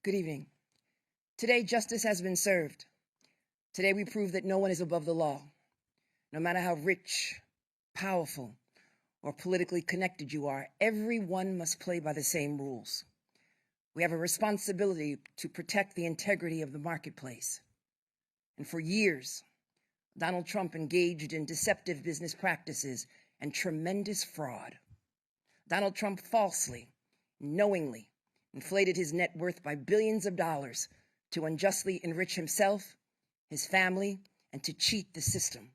Good evening. Today, justice has been served. Today, we prove that no one is above the law. No matter how rich, powerful, or politically connected you are, everyone must play by the same rules. We have a responsibility to protect the integrity of the marketplace. And for years, Donald Trump engaged in deceptive business practices and tremendous fraud. Donald Trump falsely, knowingly, inflated his net worth by billions of dollars to unjustly enrich himself, his family, and to cheat the system.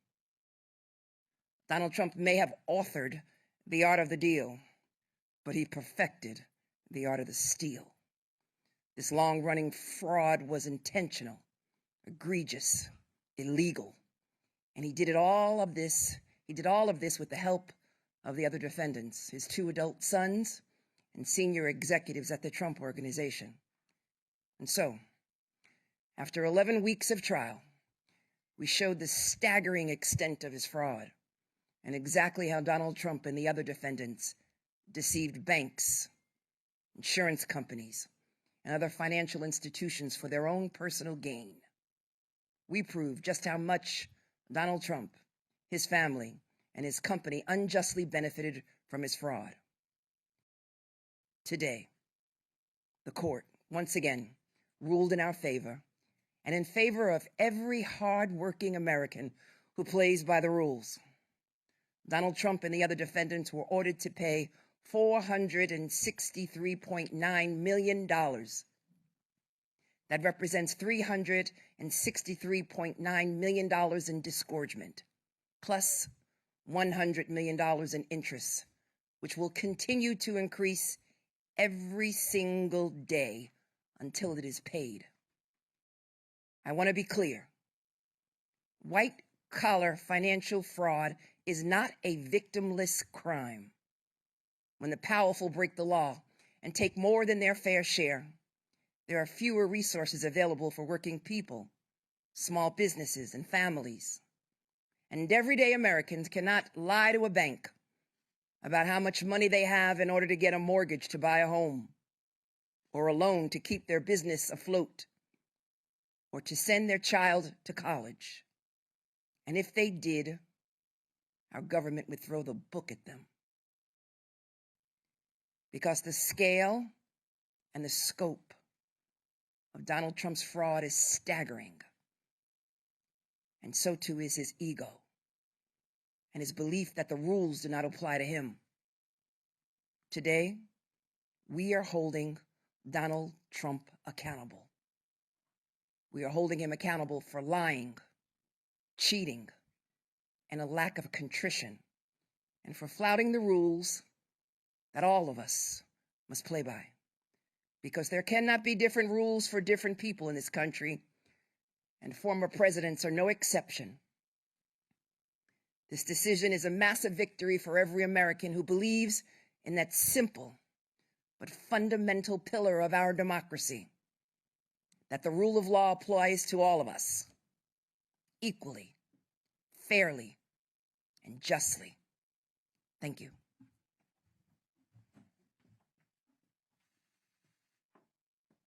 Donald Trump may have authored the art of the deal, but he perfected the art of the steal. This long-running fraud was intentional, egregious, illegal, and he did all of this with the help of the other defendants, his 2 adult sons, and senior executives at the Trump Organization. And so, after 11 weeks of trial, we showed the staggering extent of his fraud and exactly how Donald Trump and the other defendants deceived banks, insurance companies, and other financial institutions for their own personal gain. We proved just how much Donald Trump, his family, and his company unjustly benefited from his fraud. Today, the court, once again, ruled in our favor and in favor of every hard-working American who plays by the rules. Donald Trump and the other defendants were ordered to pay $463.9 million. That represents $363.9 million in disgorgement, plus $100 million in interest, which will continue to increase every single day until it is paid. I want to be clear. White-collar financial fraud is not a victimless crime. When the powerful break the law and take more than their fair share, there are fewer resources available for working people, small businesses, and families. And everyday Americans cannot lie to a bank about how much money they have in order to get a mortgage to buy a home, or a loan to keep their business afloat, or to send their child to college. And if they did, our government would throw the book at them. Because the scale and the scope of Donald Trump's fraud is staggering, and so too is his ego and his belief that the rules do not apply to him. Today, we are holding Donald Trump accountable. We are holding him accountable for lying, cheating, and a lack of contrition, and for flouting the rules that all of us must play by. Because there cannot be different rules for different people in this country, and former presidents are no exception. This decision is a massive victory for every American who believes in that simple but fundamental pillar of our democracy, that the rule of law applies to all of us, equally, fairly, and justly. Thank you.